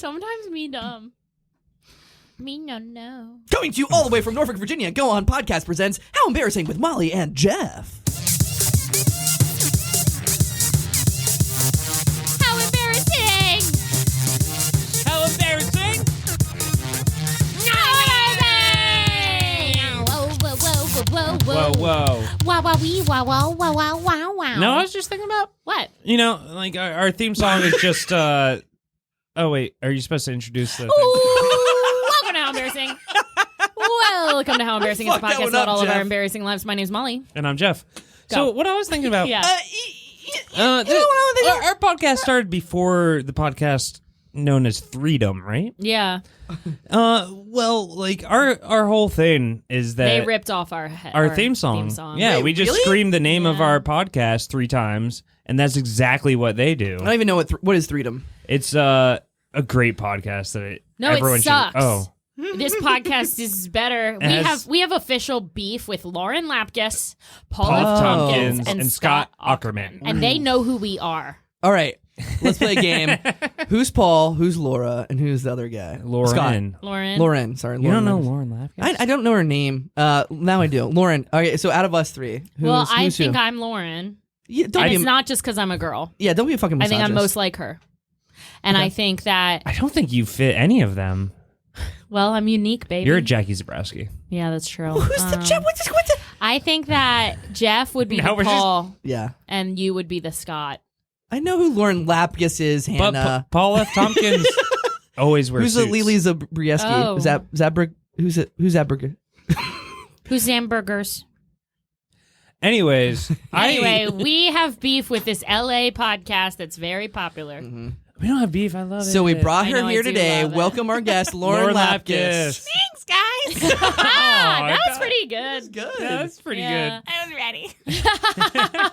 Sometimes me dumb. Me no. Coming to you all the way from Norfolk, Virginia, Go On Podcast presents How Embarrassing with Molly and Jeff. How embarrassing! How embarrassing! Whoa. Whoa. Wow, wow, wee, wow, wow, wow, wow, wow, wow. No, I was just thinking about, What? you know, like our theme song is just, oh wait, are you supposed to introduce the thing? Welcome to How Embarrassing. Welcome to How Embarrassing is a Fuck that podcast one about up, all of Jeff. our embarrassing lives. My name's Molly. And I'm Jeff. Go. So what I was thinking about, Yeah. our podcast started before the podcast known as Freedom, right? Yeah. Well, like our whole thing is that They ripped off our theme song. Yeah, Wait, we just really? screamed the name of Yeah. our podcast 3 times, and that's exactly what they do. I don't even know what is Freedom. It's a great podcast that No, it everyone sucks. should. Oh, This podcast is better. We have official beef with Lauren Lapkus, Paul Paul F. Tompkins Tompkins, and Scott Aukerman. and they know who we are. All right, let's play a game. Who's Paul? Who's Laura? And who's the other guy? Lauren. Scott. Lauren. Sorry, You don't know Lauren. Lauren Lapkus? I don't know her name. Now I do. Lauren. Okay, so out of us three, I who's think who? I'm Lauren. Yeah, don't And be it's not just because I'm a girl. Yeah, don't be a fucking I misogynist. think I'm most like her. And Okay. I think that, I don't think you fit any of them. well, I'm unique, baby. You're a Jackie Zabrowski. Yeah, that's true. Who's the Jeff? What's the? I think that Jeff would be Now the we're just- Paul, Yeah, and you would be the Scott. I know who Lauren Lapkus is. But Hannah. Paul F. Tompkins always wears Who's the suits. Lily Zabrieski? Oh. Is that Zabrug? Who's Zabrug? Who's Zamburgers? Anyways, Anyway, we have beef with this LA podcast that's very popular. we don't have beef. I love it. So we brought I her know, I here do today. love it. Welcome our guest, Lauren Lapkus. Thanks, guys. That was pretty good. Good. That's pretty Yeah. I was ready.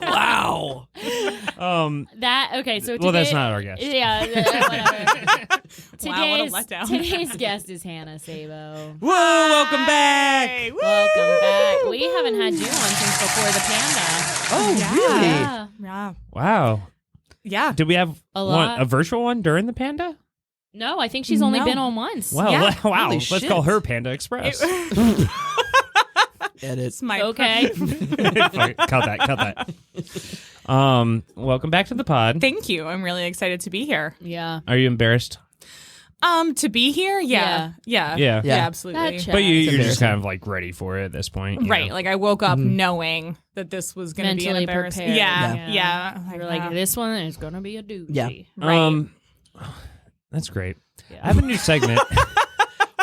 Wow. good. Okay, so today, Well, that's not our guest. Yeah, whatever. Wow, what a letdown. Today's guest is Hannah Sabo. Whoa! Welcome back. Hey, woo! Welcome back. We haven't had you on since before the panda. Oh, Yeah. really? Yeah. Yeah. Wow. Yeah. Did we have A lot. a virtual one during the Panda? No, I think she's only No. been on once. Wow! Yeah. Wow! Holy Let's shit. call her Panda Express. Edit. It's my Okay. Cut that. Welcome back to the pod. Thank you. I'm really excited to be here. Yeah. Are you embarrassed? To be here? Yeah. Yeah. Yeah, Yeah. absolutely. That But you're just embarrassing. kind of like ready for it at this point, you Right. know? Like I woke up knowing that this was going to be an Mentally embarrassing. prepared. Yeah. Yeah. You're like, this one is going to be a doozy. Yeah. Right. That's great. Yeah. I have a new segment.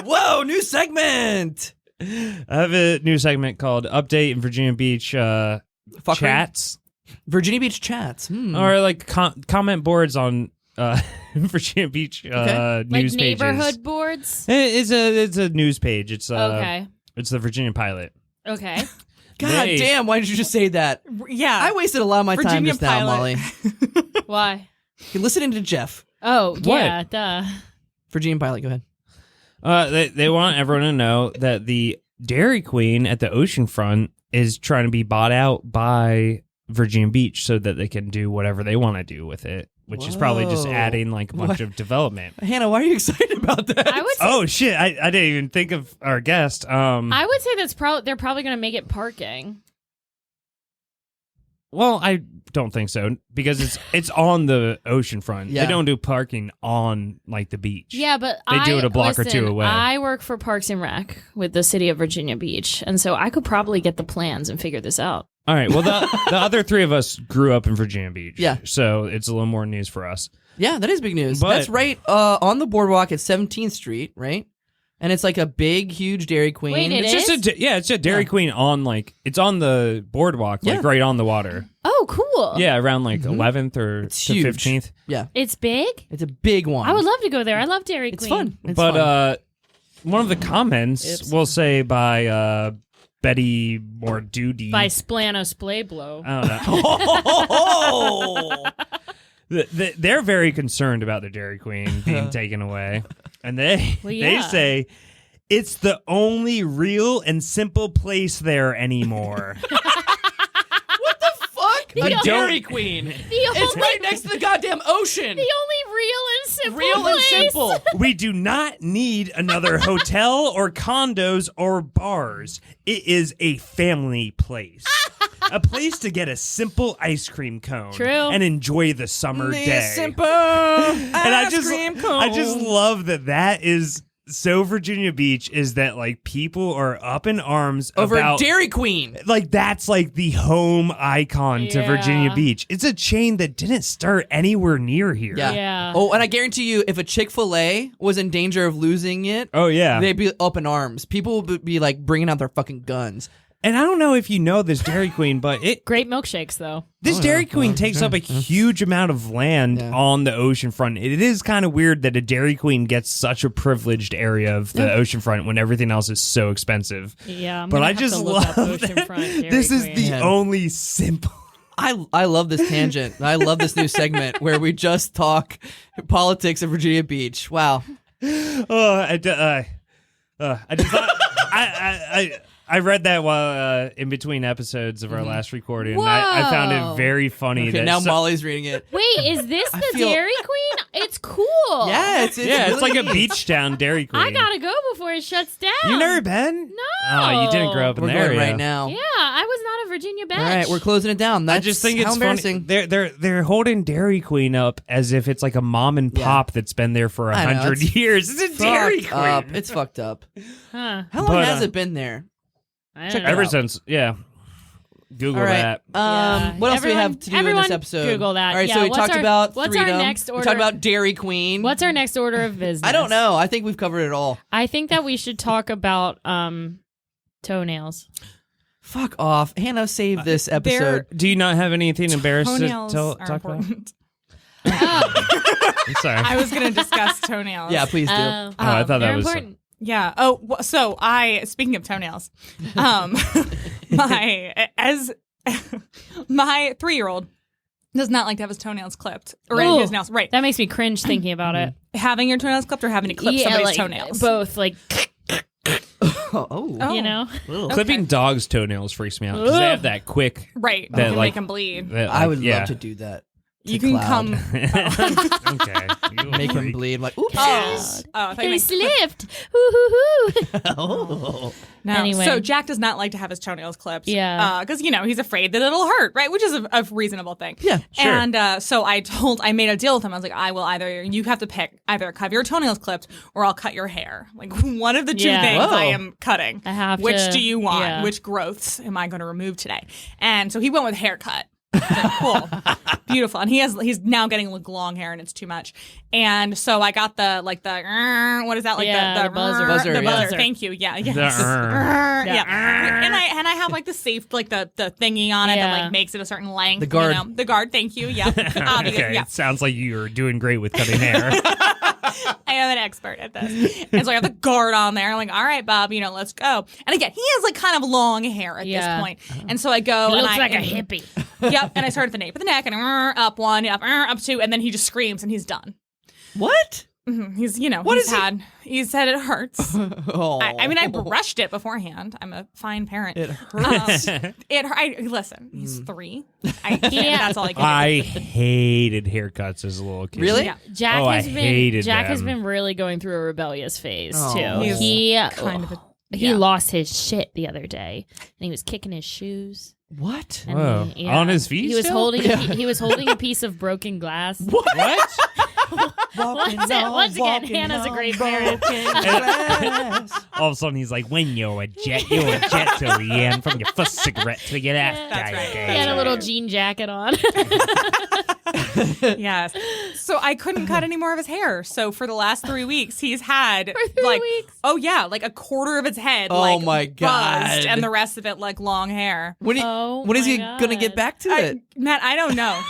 Whoa, new segment. I have a new segment called Update in Virginia Beach Fuckery? Chats, Virginia Beach chats. or like comment boards on Virginia Beach Okay. Like news neighborhood pages. boards? It's a news page. It's Okay. It's the Virginia Pilot. Okay. God They- damn, why did you just say that? Yeah. I wasted a lot of my time Virginia just now, Pilot. Molly. Why? You're listening to Jeff. Oh, yeah, duh. Virginia Pilot, go ahead. They want everyone to know that the Dairy Queen at the oceanfront is trying to be bought out by Virginia Beach so that they can do whatever they want to do with it, which is probably just Whoa. adding like a bunch What? of development. Hannah, why are you excited about that? I would say, Oh shit! I didn't even think of our guest. I would say they're probably going to make it parking. Well, I don't think so because it's on the ocean front. Yeah. They don't do parking on like the beach. Yeah, but They do it a block or two listen, away. I work for Parks and Rec with the city of Virginia Beach, and so I could probably get the plans and figure this out. All right. Well, the other 3 of us grew up in Virginia Beach. Yeah. So it's a little more news for us. Yeah, that is big news. But- That's right on the boardwalk at 17th Street, right? And it's like a big, huge Dairy Queen. Wait, it It's is? just it's a Dairy Yeah. Queen on it's on the boardwalk, like Yeah. right on the water. Oh, cool. Yeah, around like 11th or It's to huge. 15th. Yeah, It's big? it's a big one. I would love to go there. I love Dairy It's Queen. fun. It's But fun. one of the comments Oops. will say by Betty Mordudy. By Splano Splayblow. I don't know. Oh! They're very concerned about the Dairy Queen being taken away, and they Well, yeah. say it's the only real and simple place there anymore. What the fuck? A Dairy Queen. It's right next to the goddamn ocean. The only real and simple Real and place. simple. We do not need another hotel or condos or bars. It is a family place. A place to get a simple ice cream cone. True. And enjoy the summer day. Simple And I ice cream cone. I just love that is so Virginia Beach, is that like people are up in arms over about Dairy Queen. like that's like the home icon to Yeah. Virginia Beach. It's a chain that didn't start anywhere near here. Yeah. Oh, and I guarantee you, if a Chick-fil-A was in danger of losing it, Oh yeah. they'd be up in arms. People would be like bringing out their fucking guns. And I don't know if you know this Dairy Queen, but Great milkshakes, though. this Dairy Queen takes up a huge amount of land on the ocean front. It is kind of weird that a Dairy Queen gets such a privilleged area of the ocean front when everything else is so expensive. Yeah, I'm But gonna I have just to look up love oceanfront Dairy This is Queen. the Man. only simple. I love this tangent. I love this new segment where we just talk politics of Virginia Beach. Wow. I just thought I read that while in between episodes of our last recording. And I found Whoa. it very funny. Okay, that now so- Molly's reading it. Wait, is this the feel- Dairy Queen? It's cool. Yeah, it's yeah, it's really like a neat. beach town Dairy Queen. I gotta go before it shuts down. You never been? No. Oh, you didn't grow up in We're the going area. right now. Yeah, I was not a Virginia bitch. All right, we're closing it down. I That's just think how it's embarrassing. funny. They're holding Dairy Queen up as if it's like a mom and pop that's been there for I know, 100 it's years. It's a Dairy Fucked Queen. up. It's fucked up. Huh. How long But, has it been there? I Check don't know. Ever out. since, yeah. Google All right. that. Yeah. What else do we have to do in Everyone this episode? Google that. All right, Yeah, so we what's talked our- about what's freedom. our next We order? talked about Dairy Queen. What's our next order of business? I don't know. I think we've covered it all. I think that we should talk about toenails. Fuck off. Hannah, save this episode. Do you not have anything embarrassing to Toenails talk are about? important. I'm sorry. I was going to discuss toenails. Yeah, please do. I thought that They're was. important. Yeah. Oh, so speaking of toenails, my 3-year-old does not like to have his toenails clipped or any of his Ooh, nails. Right. That makes me cringe thinking about it. Having your toenails clipped or having to clip Yeah, somebody's like, toenails. both, like, Oh. you know? Clipping dogs' toenails freaks me out because they have that quick. Right. That, You can like- make them bleed. That, I like, would yeah. love to do that. You to can Cloud. come. Okay. You Make him freak. bleed. Like, oops. Oh, I thought you They meant- slipped. Hoo hoo hoo. Oh. No. Anyway. So Jack does not like to have his toenails clipped. Yeah. Because, he's afraid that it'll hurt, right? Which is a reasonable thing. Yeah, sure. And so I made a deal with him. I was like, I will you have to pick either have your toenails clipped or I'll cut your hair. Like one of the two Yeah. things Whoa. I am cutting. I have Which to- do you want? yeah. Which growths am I going to remove today? And so he went with haircut. Cool. Beautiful. And he's now getting like long hair and it's too much. And so I got the what is that? Like Yeah, the the buzzer. Buzzer, The yeah. buzzer. Thank you. Yeah. Yes. The Yeah. And I have like the safe like the thingy on it that Yeah. like makes it a certain length. The guard. The guard, thank you. Yeah. Okay. Yeah. It sounds like you're doing great with cutting hair. I am an expert at this. And so I have the guard on there. I'm like, all right, Bob, let's go. And again, he has like kind of long hair at Yeah. this point. And so I go He and looks I like a hippie. Yep. And I start at the nape of the neck and up one, up two, and then he just screams and he's done. What? He's What he's is he- had he said it hurts. Oh. I mean I brushed it beforehand. I'm a fine parent. It hurts. Listen, he's 3. That's all I can do. I hated haircuts as a little kid. Really? Yeah. Jack Oh, I has been hated Jack has them. been really going through a rebellious phase Oh. too. He's He kind of a he lost his shit the other day, and he was kicking his shoes. What? And Whoa. On his feet He was still? holding he was holding a piece of broken glass. What? Once again, Hannah's a great parent. All of a sudden, he's like, when you're a jet till the end, from your first cigarette to your last That's day. right. He had a little jean jacket on. Yes. So I couldn't cut any more of his hair. So for the last 3 weeks, he's had For 3 weeks? oh yeah, like a quarter of his head Oh like my God. buzzed, and the rest of it like long hair. When, Oh when is my he God. gonna get back to it? Matt, I don't know.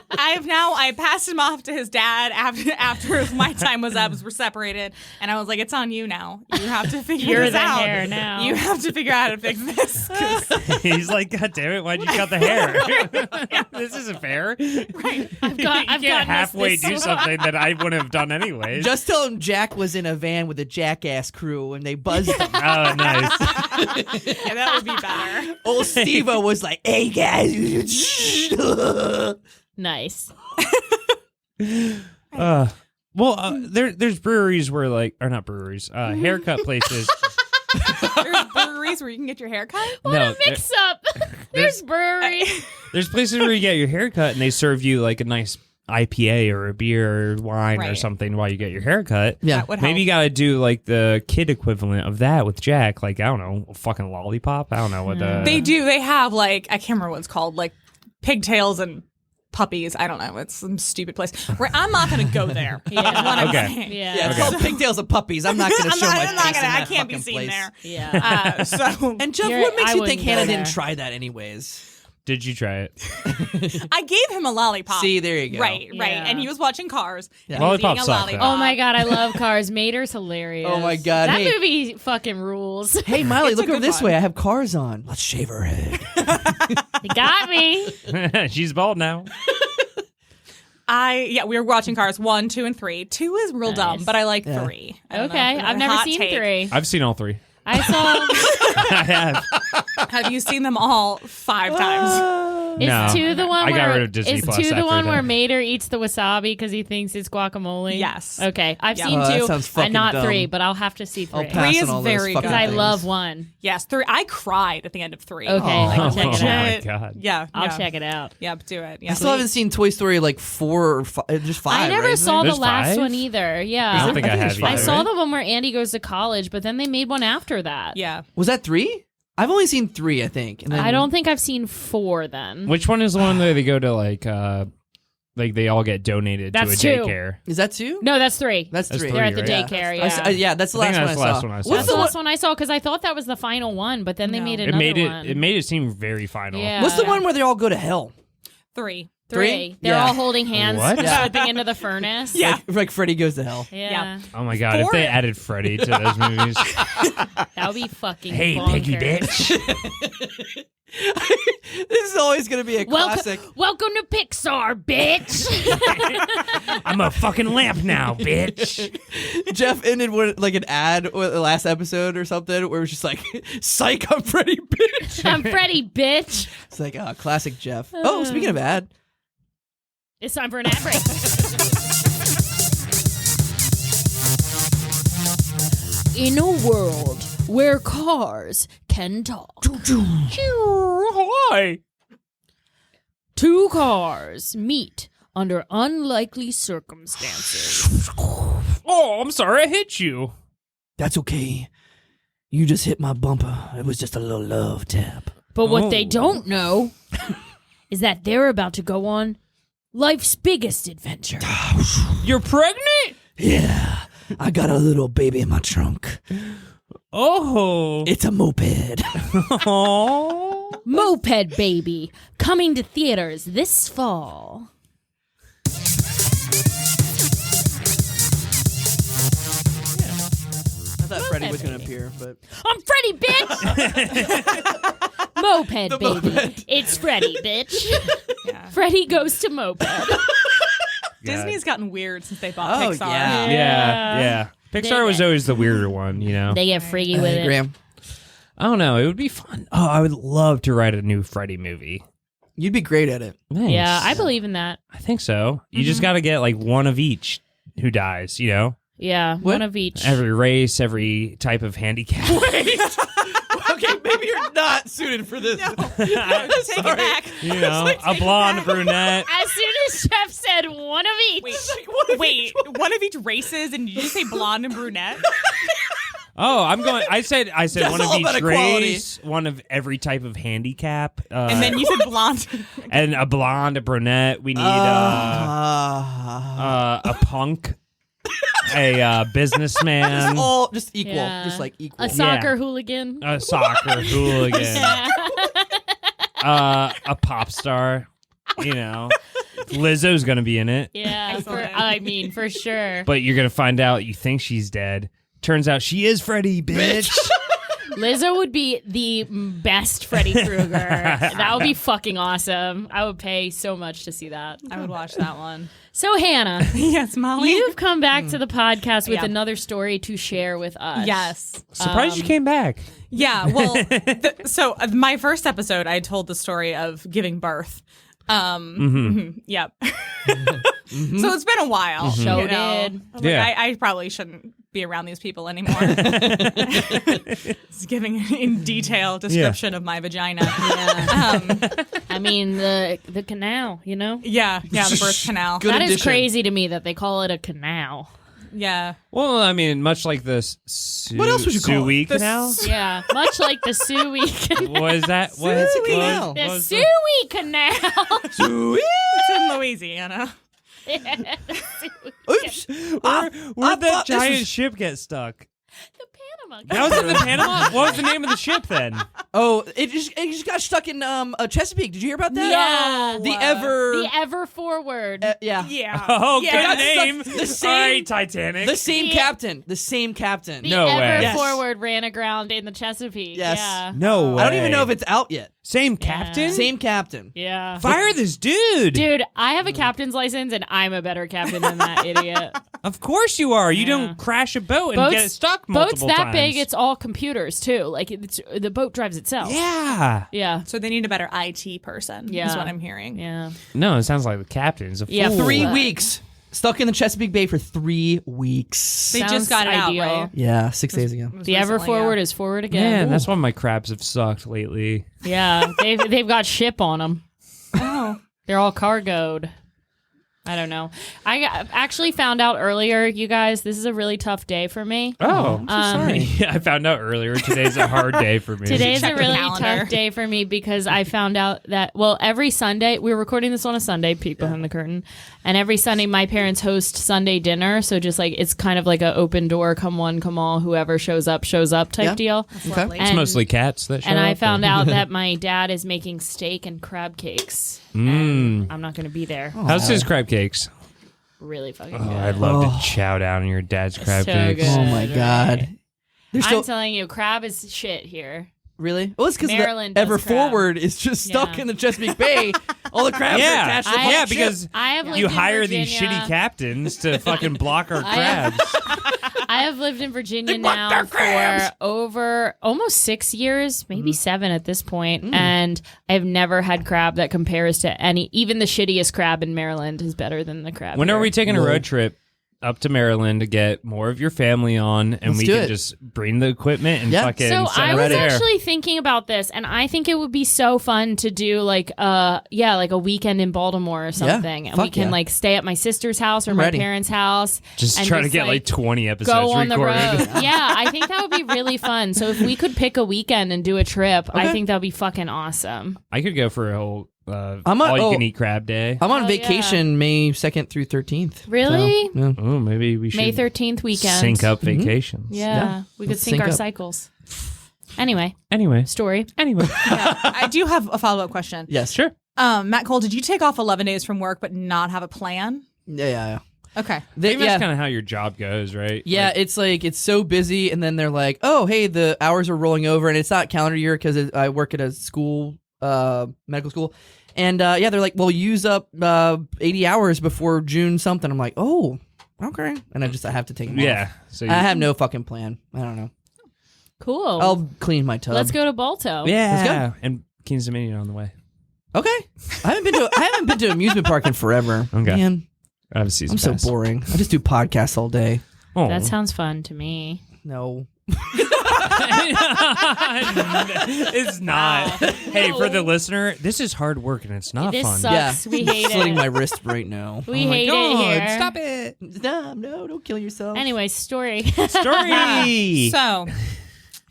I passed him off to his dad after my time was up, we're separated, and I was like, it's on you now. You have to figure You're this the out. hair now. You have to figure out how to fix this. 'Cause He's like, God damn it, why'd you cut the hair? This isn't fair. Right. I've You gotten can't halfway this do something that I wouldn't have done anyways. Just tell him Jack was in a van with a jackass crew and they buzzed him. Oh, nice. Yeah, that would be better. Old Steve-O was like, hey guys. Nice. There's breweries where or not breweries, haircut places. There's breweries where you can get your hair cut. What a mix up. There's breweries. There's places where you get your hair cut and they serve you like a nice IPA or a beer or wine or Right. something while you get your hair cut. Yeah. That would help. Maybe you gotta do like the kid equivalent of that with Jack. Like, I don't know, a fucking lollipop. I don't know what the They do. They have like, I can't remember what it's called, like pigtails and puppies. I don't know. It's some stupid place. Where I'm not going to go there. Yeah. Is what I'm Okay. saying. Yeah. Yeah, it's called Pigtails of Puppies. I'm not going to show my I'm not face in gonna. I that can't be fucking seen place. there. Yeah. So And Jeff, You're- what makes I you think wouldn't go Hannah there. didn't try that anyways? Did you try it? I gave him a lollipop. See, there you go. Right, right. Yeah. And he was watching Cars. Yeah. And he was eating Lollipops a suck, lollipop. though. Oh my god, I love Cars. Mater's hilarious. Oh my God, that hey. movie fucking rules. Hey, Miley, It's a look over good this one. way. I have cars on. Let's shave her head. He got me. She's bald now. We were watching Cars 1, 2, and 3. 2 is real dumb, Nice. but I like Yeah. 3. I don't know. Okay, I've never Hot seen take. 3. I've seen all three. I saw. I have. Have you seen them all 5 times? Is No. 2 the one I where got rid of Disney is Plus 2 the after one that. where Mater eats the wasabi because he thinks it's guacamole? Yes. Okay, I've Yeah. seen Oh, that 2. sounds fucking not dumb. 3, but I'll have to see 3. I'll pass 3 on is all those very fucking good. I things. love 1. Yes, 3. I cried at the end of 3. Okay, I'll check it Oh out. my God. Yeah. I'll yeah. check it out. Yeah, do it. Yeah. I still haven't seen Toy Story like 4 or 5, just 5. I never right? saw the There's last 5? one either. Yeah. I don't think I I think have it's either. I five, saw right? the one where Andy goes to college, but then they made one after that. Yeah. Was that 3? I've only seen 3, I think. And then, I don't think I've seen 4 then. Which one is the one where they go to like they all get donated That's to a 2. daycare? Is that 2? No, that's 3. That's 3. They're at the right? daycare, I s- yeah. yeah, that's the I last think one that's I the saw. last one I saw. What's That's the the one? last one I saw because I thought that was the final one, but then they No. made It another made it. one. It made it seem very final. Yeah. What's the one where they all go to hell? 3. 3. They're Yeah. all holding hands, What? slipping into the furnace. Yeah. Like Freddy Goes to Hell. Yeah. Oh my God! If 4? they added Freddy to those movies, That would be fucking hey, bonkers. piggy bitch. This is always going to be a classic. Welcome to Pixar, bitch. I'm a fucking lamp now, bitch. Jeff ended with like an ad with the last episode or something where it was just like, psych, I'm Freddy, bitch. I'm Freddy, bitch. It's like, classic Jeff. Oh, speaking of ad. It's time for an ad break. In a world where cars can talk, Hi. 2 cars meet under unlikely circumstances. Oh, I'm sorry I hit you. That's okay. You just hit my bumper. It was just a little love tap. But what they Oh. don't know is that they're about to go on life's biggest adventure. You're pregnant? Yeah, I got a little baby in my trunk. Oh. It's a moped. Oh. Moped Baby, coming to theaters this fall. I thought Freddy was going to appear, but I'm Freddy, bitch! Moped Baby. moped. It's Freddy, bitch. Yeah. Freddy goes to moped. Disney's gotten weird since they bought Oh, Pixar. yeah. Yeah. Pixar was always the weirder one, you know. They get freaky with it. Graham, I don't know. It would be fun. Oh, I would love to write a new Freddy movie. you'd be great at it. Thanks. Yeah, I believe in that. I think so. You just got to get like one of each who dies, you know? Yeah, What? one of each. Every race, every type of handicap. Okay, maybe you're not suited for this. Take it back. You know, a blonde, brunette. As soon as Jeff said one of each. Wait, one of each races, and did you say blonde and brunette? Oh, I'm going. I said That's one of all about each equality. race, one of every type of handicap, And then you said blonde. and a blonde, a brunette. We need a punk, a businessman, all just equal, Yeah. just like equal. A soccer hooligan. a soccer hooligan, a pop star. You know, Lizzo's gonna be in it, Yeah, Excellent. I mean, for sure. but you're gonna find out you think she's dead. Turns out she is Freddy, bitch. Lizzo would be the best Freddy Krueger. That would be fucking awesome. I would pay so much to see that. I would watch that one. So, Hannah, Yes, Molly. you've come back to the podcast with Yeah. another story to share with us. Yes. Surprised you came back. Yeah. Well, so my first episode, I told the story of giving birth. Yep. So it's been a while. Show you know? did. Like, Yeah. I probably shouldn't be around these people anymore. It's giving in detail description of my vagina. I mean, the canal, you know? Yeah, the birth canal. Good That is addition. crazy to me that they call it a canal. Yeah. Well, I mean, much like the What else would you call it? Suey Canal? Yeah, much like the Suey Canal. What is that? What? Suey Canal. The was Suey Canal. It's in Louisiana. Oops. Where'd that giant ship get stuck? The Panama That was in the Panama? What was the name of the ship then? Oh, it just got stuck in Chesapeake. Did you hear about that? Yeah. The ever. The Ever Forward. Yeah. Yeah. Oh, Yeah. good name. The same- All right, Titanic. The same The- captain. The same captain. The No Ever way. Yes. Forward ran aground in the Chesapeake. Yes. Yeah. no way. I don't even know if it's out yet. Same captain? Same captain. Yeah. Fire this dude. Dude, I have a captain's license and I'm a better captain than that idiot. Of course you are. You Yeah. don't crash a boat and get it stuck multiple boats that times. big, it's all computers too. Like the boat drives itself. Yeah. Yeah. So they need a better IT person, is Yeah. what I'm hearing. Yeah. No, it sounds like the captain's a Yeah, fool. 3 weeks. Stuck in the Chesapeake Bay for 3 weeks. They Sounds just got it ideal. out, right? Yeah, 6 days ago. It was The Ever recently, Forward yeah. is forward again. Man, that's why my crabs have sucked lately. Yeah, they've got ship on them. Oh. They're all cargoed. I don't know. Actually found out earlier, you guys, this is a really tough day for me. Oh, sorry. Yeah, I found out earlier. Today's a hard day for me. Today's check a the really calendar. tough day for me because I found out that, well, every Sunday, we're recording this on a Sunday, peek behind the curtain, and every Sunday my parents host Sunday dinner, so just like, it's kind of like an open door, come one, come all, whoever shows up type Yeah. deal. Lovely. It's And- mostly cats that show And I up, found or- out that my dad is making steak and crab cakes. Mm. I'm not going to be there. How's his crab cakes? Really fucking Oh, good. I'd love to chow down on your dad's crab So cakes. good. Oh my God. They're I'm still telling you, crab is shit here. really. Well, it's because Maryland the does Ever crab. Forward is just stuck Yeah. in the Chesapeake Bay. All the crabs are Yeah, attached to the I- fucking yeah, ship. because I have lived you in hire these Virginia. shitty captains to fucking block our I have- crabs. I have lived in Virginia blocked now our crabs. for over almost 6 years, maybe 7 at this point, Mm. and I've never had crab that compares to any. Even the shittiest crab in Maryland is better than the crab. When are here. we taking a Whoa. road trip up to Maryland to get more of your family on, and Let's we do can it. just bring the equipment and Yeah. fucking So set I it was there? actually thinking about this, and I think it would be so fun to do like like a weekend in Baltimore or something, and we fuck can yeah. like stay at my sister's house or I'm my ready. parents' house. just and try to get like 20 episodes go on recorded. the road. Yeah, I think that would be really fun. So if we could pick a weekend and do a trip, I Okay. think that would be fucking awesome. I could go for a whole I'm on- all-you-can-eat crab day. I'm on Oh, vacation May 2nd through 13th. Really? So, yeah. Oh, maybe we should May 13th weekend. sync up vacations. Yeah, we could Let's sync sync our up. cycles. Anyway, Anyway. story. Anyway. I do have a follow-up question. Yes. Sure. Matt Cole, did you take off 11 days from work but not have a plan? Yeah. Okay. Maybe yeah. that's kind of how your job goes, right? Yeah, Like, it's so busy, and then they're like, "Oh, hey, the hours are rolling over," and it's not calendar year because I work at a school, medical school, and they're like, "Well, use up 80 hours before June something." I'm like, "Oh, okay," and I have to take them yeah. off. So I have no fucking plan. I don't know. Cool. I'll clean my tub. Let's go to Balto. yeah. And King's Dominion on the way. Okay, I haven't been to an amusement park in forever. Okay. Man, I have a season I'm so pass. boring. I just do podcasts all day. Oh. That sounds fun to me. No. It's not. Hey, for the listener, this is hard work and it's not This fun. sucks. We hate slitting it. my wrist right now. We Oh my hate God, it here. Stop it. No, don't kill yourself. Anyway, story. Story. So,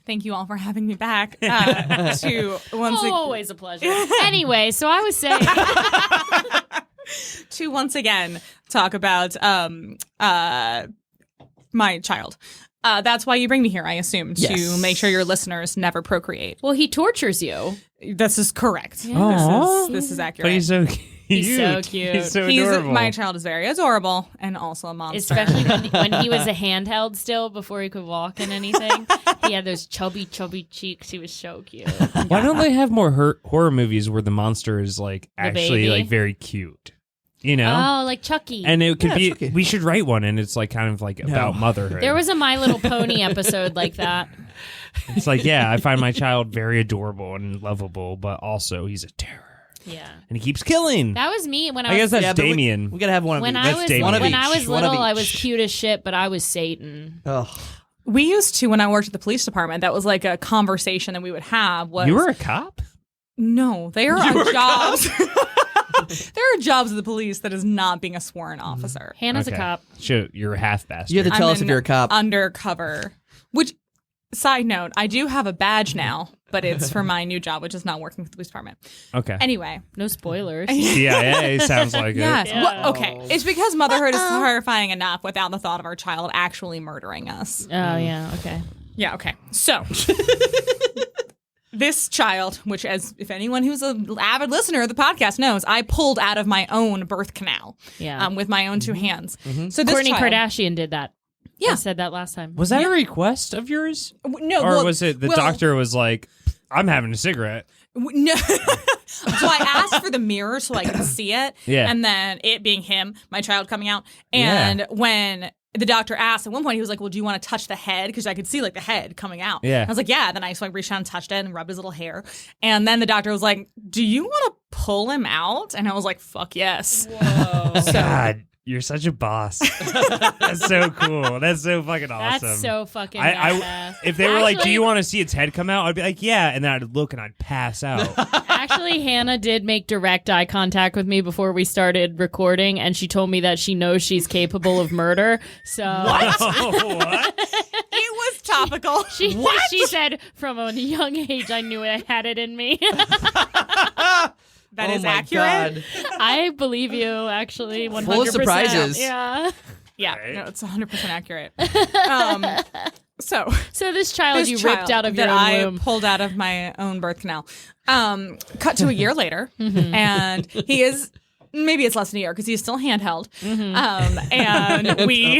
thank you all for having me back to once Always a pleasure. Anyway, so I was saying, to once again talk about my child. That's why you bring me here, I assume, Yes. to make sure your listeners never procreate. well, he tortures you. This is correct. Aw. This is accurate. But He's so cute. He's so adorable. My child is very adorable and also a monster. Especially when he was a handheld still before he could walk and anything. He had those chubby cheeks. He was so cute. Why don't they have more horror movies where the monster is like actually baby? like very cute? You know? Oh, like Chucky. And it could be. Chucky. We should write one, and it's like kind of like about motherhood. There was a My Little Pony episode like that. It's like, yeah, I find my child very adorable and lovable, but also he's a terror. Yeah. And he keeps killing. That was me when I guess that's but Damien. We gotta have one of when each. I was Damien. One of when each. I was One of little, I was each. cute as shit, but I was Satan. Oh. We used to, when I worked at the police department, that was like a conversation that we would have. Was You were a cop? No, they are on jobs. There are jobs of the police that is not being a sworn officer. Hannah's Okay. a cop. Sure, you're a half bastard. You have to tell I'm us if an you're a cop. Undercover. Which, side note, I do have a badge now, but it's for my new job, which is not working for the police department. Okay. Anyway. No spoilers. CIA sounds like Yes. it. Yeah. Well, okay. It's because motherhood is horrifying enough without the thought of our child actually murdering us. Oh yeah. Okay. Yeah, okay. So, this child, which, as if anyone who's an avid listener of the podcast knows, I pulled out of my own birth canal Yeah. with my own two hands. So this Kourtney child, Kardashian did that. Yeah. I said that last time. Was that a request of yours? No, Or well, was it the well, doctor was like, I'm having a cigarette? No. So I asked for the mirror so I could see it. Yeah. And then it being him, my child coming out. And when the doctor asked, at one point he was like, well, do you want to touch the head? Because I could see like the head coming out. Yeah. I was like, yeah. Then I reached out and touched it and rubbed his little hair. And then the doctor was like, do you want to pull him out? And I was like, fuck yes. Whoa. God, you're such a boss. That's so cool. That's so fucking awesome. That's so fucking I badass. if they were like, do Actually- you want to see its head come out? I'd be like, yeah. And then I'd look and I'd pass out. Actually, Hannah did make direct eye contact with me before we started recording, and she told me that she knows she's capable of murder. So Oh, what? It was topical. she said, from a young age, I knew I had it in me. That Oh is my accurate. God. I believe you, actually, 100%. Full of surprises. Yeah. Yeah, Right. no, it's 100% accurate. So So this child this you child ripped out of your that own I womb. pulled out of my own birth canal. Cut to a year later, and he is. Maybe it's less than a year because he's still handheld. And we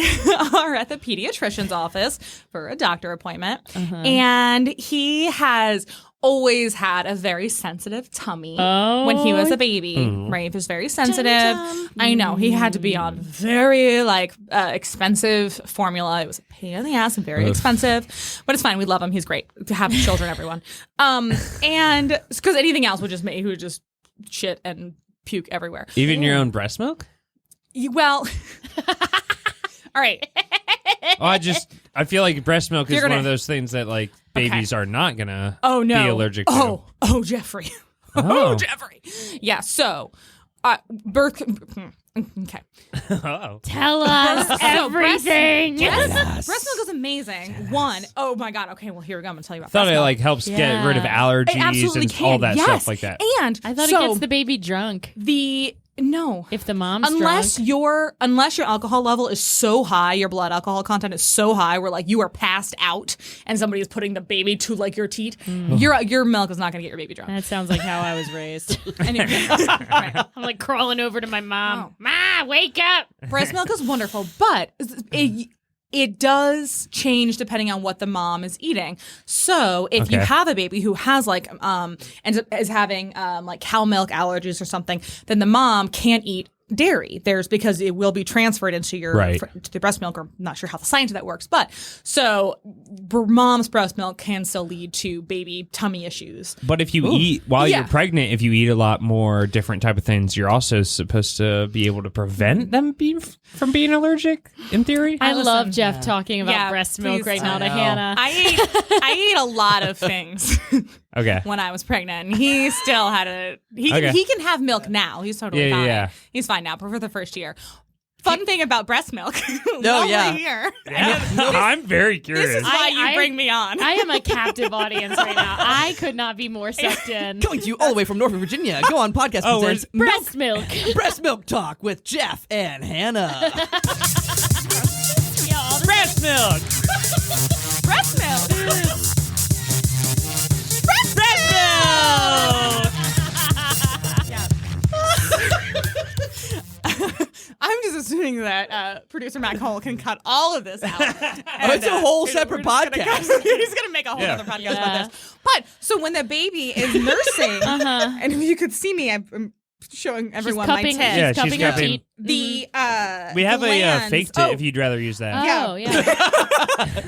are at the pediatrician's office for a doctor appointment. And he has always had a very sensitive tummy when he was a baby, right? He was very sensitive. I know. He had to be on very expensive formula. It was a pain in the ass and very expensive, but it's fine. We love him. He's great. To have children, everyone. And because anything else would just make, he would just shit and puke everywhere. Even your own breast milk? Well, all right. I feel like breast milk is You're one gonna- of those things that like babies are not gonna Oh no, be allergic to. Oh, Jeffrey. Oh. Jeffrey. Yeah. So, birth. Okay. Oh. Tell us everything. Breast milk is amazing. One. Oh my God. Okay. Well, here we go. I'm gonna tell you about. I thought breast it milk. like helps get Yeah. rid of allergies It absolutely and can. all that yes. stuff like that. And I thought so it gets the baby drunk. No. If the mom's Unless drunk. your alcohol level is so high, your blood alcohol content is so high where like you are passed out and somebody is putting the baby to like your teat, your milk is not going to get your baby drunk. That sounds like how I was raised. Anyway, right. I'm like crawling over to my mom. Oh. Ma, wake up. Breast milk is wonderful, but it does change depending on what the mom is eating. So if you Okay. have a baby who has is having like cow milk allergies or something, then the mom can't eat dairy. Because it will be transferred into your Right. to the breast milk. Or I'm not sure how the science of that works, but so mom's breast milk can still lead to baby tummy issues. But if you eat while Yeah. you're pregnant, if you eat a lot more different type of things, you're also supposed to be able to prevent them from being allergic. In theory, I listen. love Jeff talking about Yeah, breast milk please right now to don't. Hannah. I ate a lot of things okay. when I was pregnant. And he still had he can have milk now. He's totally Yeah, fine. yeah. He's fine now, but for the first year. Fun thing about breast milk. Oh, yeah. Here. I'm very This curious. is why you I- bring me on. I am a captive audience right now. I could not be more sucked in. Coming to you all the way from Norfolk, Virginia. Go on podcast Oh, presents Breast milk. Breast Milk Talk with Jeff and Hannah. breast milk. breast milk. Breast milk. Yeah. hoping that producer Matt Cole can cut all of this out. It's a whole separate podcast. He's going to make a whole other podcast about this. But so when the baby is nursing, and if you could see me, I'm showing everyone my tit. Yeah, cupping she's her cupping. teeth. The We have a glands- fake tit if you'd rather use that. Oh, yeah.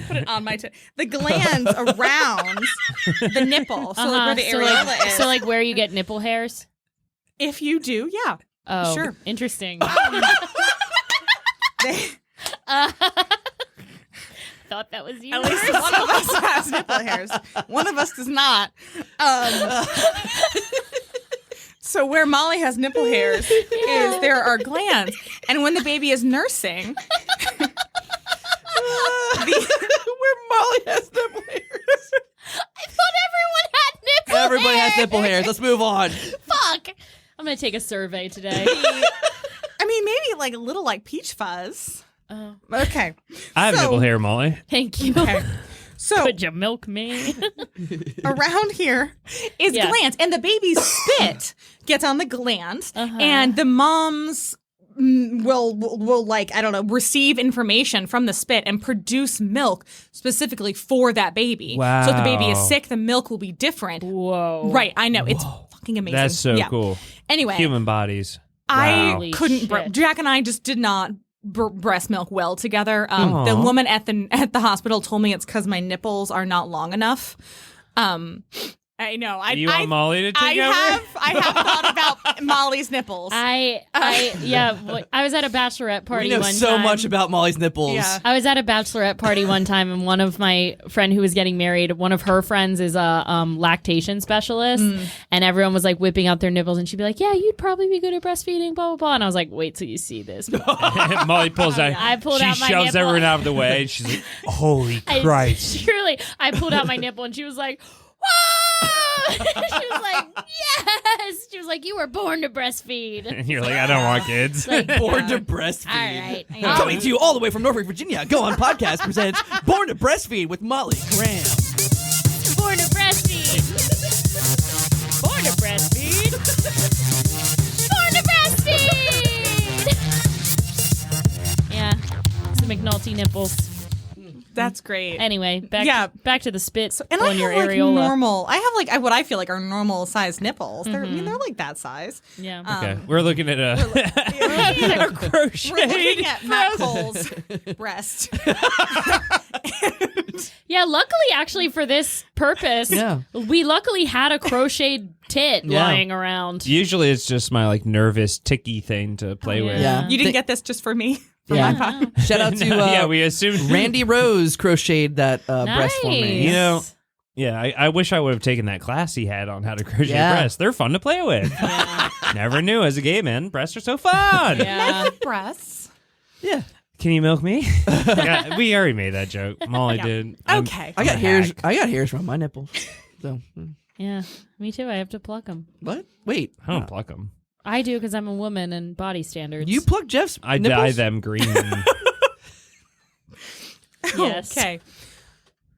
Put it on my tit. The glands around the nipple, so like where the so, areola is. so like where you get nipple hairs? If you do, yeah. Oh, Sure. Interesting. They- Thought that was you. At least one of us has nipple hairs. One of us does not. So where Molly has nipple hairs is there are glands. And when the baby is nursing, Where Molly has nipple hairs. I thought everyone had nipple Everybody hairs. has nipple hairs. Let's move on. Fuck. I'm going to take a survey today. I mean, maybe like a little like peach fuzz. Oh, Okay. I have So- nipple hair, Molly. thank you. Okay. So Could you milk me? around here is Yeah. glands, and the baby's spit gets on the glands, and the moms will like, I don't know, receive information from the spit and produce milk specifically for that baby. So if the baby is Wow. sick, the milk will be different. Whoa. Right, I know. It's fucking amazing. That's so Yeah. cool. Anyway, Human bodies. I Wow. Holy couldn't. shit. Jack and I just did not breast milk well together. The Aw. woman at the hospital told me it's because my nipples are not long enough. I know. You want Molly to take over? I have thought about Molly's nipples. I was at a bachelorette party We know one so time. much about Molly's nipples. Yeah. I was at a bachelorette party one time, and one of my friend who was getting married, one of her friends is a lactation specialist, and everyone was like whipping out their nipples, and she'd be like, "Yeah, you'd probably be good at breastfeeding," blah blah blah. And I was like, "Wait till you see this." Molly pulls out. I pulled she out my shoves nipple. everyone out of the way. And she's like, "Holy Christ!" Truly, I pulled out my nipple, and she was like, "Whoa!" She was like, "Yes." She was like, "You were born to breastfeed." And you're like, "I don't want kids." Like, Born to breastfeed. all right. Coming to you all the way from Norfolk, Virginia. Go On Podcast presents Born to Breastfeed with Molly Graham. Born to breastfeed. Born to breastfeed. Born to breastfeed. Yeah, some McNulty nipples. That's great. Anyway, back to the spit And on I your have like areola. normal. I have like what I feel like are normal size nipples. They're, I mean, they're like that size. Yeah. Okay, we're looking at a crochet. We're looking at Matt Cole's breast. Yeah, luckily, actually, for this purpose, Yeah. we luckily had a crocheted tit Yeah. lying around. Usually, it's just my like nervous ticky thing to play with. Yeah. You didn't get this just for me. For Yeah. my pod? Shout out to Yeah, we assumed. Randy Rose crocheted that breast for me. You know, yeah, I wish I would have taken that class he had on how to crochet Yeah. breasts. They're fun to play with. Never knew as a gay man, breasts are so fun. Yeah. Breasts. Yeah. Can you milk me? Yeah, we already made that joke. Molly did. Okay. I got I'm a hairs. hack. I got hairs from my nipples. So Yeah, me too. I have to pluck them. what? Wait, I don't pluck them. I do because I'm a woman and body standards. you plucked Jeff's I nipples? dye them green. Yes. Okay.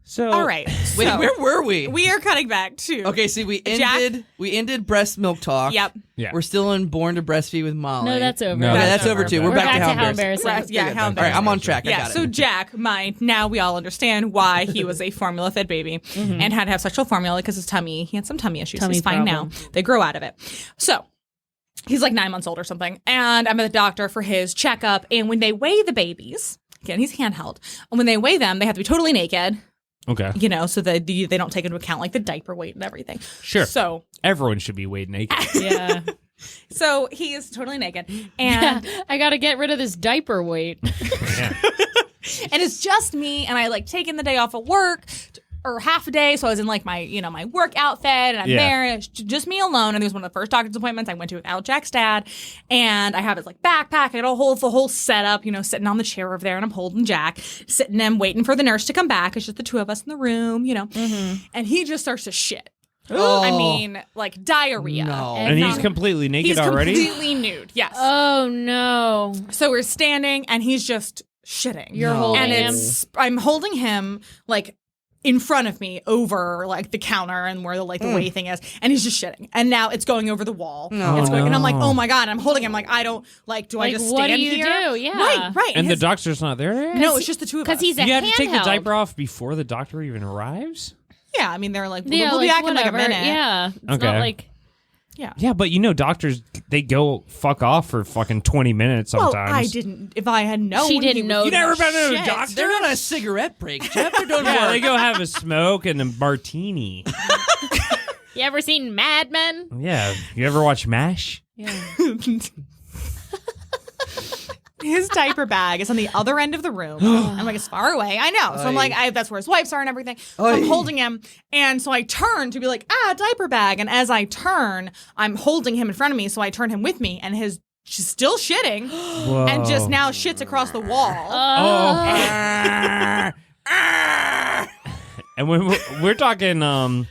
So All right. Wait, So, where were we? we are cutting back to. Okay, see, we Jack? ended breast milk talk. Yep. Yeah. We're still in Born to Breastfeed with Molly. No, that's over. No, Okay, that's that's over too. We're back to how embarrassing. Right, yeah, how All right, I'm on track. I Yeah, got so it. Jack, now we all understand why he was a formula fed baby and had to have sexual formula because his tummy, he had some tummy issues. Tummy He's fine problem. now. They grow out of it. So he's like 9 months old or something. And I'm at the doctor for his checkup. And when they weigh the babies, again, he's handheld. And when they weigh them, they have to be totally naked, Okay. you know, so that they don't take into account like the diaper weight and everything. Sure. So Everyone should be weighed naked. Yeah. so he is totally naked. And Yeah. I got to get rid of this diaper weight. Yeah. and it's just me, and I like taking the day off of work or half a day, so I was in like my, you know, my work outfit, and I'm Yeah. there, and it's just me alone. And it was one of the first doctor's appointments I went to without Jack's dad, and I have his like backpack, I got the whole setup, you know, sitting on the chair over there, and I'm holding Jack, sitting and waiting for the nurse to come back. It's just the two of us in the room, you know, and he just starts to shit. Oh. I mean, like diarrhea. No. And he's not- completely naked He's already? completely nude. Yes. Oh, no. So we're standing, and he's just shitting. You're No. holding and him. I'm holding him like in front of me over like the counter and where the weigh thing is, and he's just shitting. And now it's going over the wall. And I'm like, oh my God. And I'm holding him like, I don't like, do I just stand what do you here? do? Yeah. Right. And the doctor's not there? No, it's just the two of us. Because he's a You have to take the handheld. diaper off before the doctor even arrives? Yeah, I mean, they're like, Yeah, we'll be back in like a whatever. minute. Yeah. It's Okay. not like... Yeah, but doctors, they go fuck off for fucking 20 minutes Well, sometimes. I didn't. If I had known, She didn't know. You never been to a Shit. doctor? They're on a cigarette break, Jeff. They're doing Yeah, work. they go have a smoke and a martini. You ever seen Mad Men? Yeah. You ever watch MASH? Yeah. His diaper bag is on the other end of the room. I'm like, it's far away. I know. So I'm like, that's where his wipes are and everything. So I'm holding him. And so I turn to be like, diaper bag. And as I turn, I'm holding him in front of me. So I turn him with me, and she's still shitting and just now shits across the wall. And when we're talking, I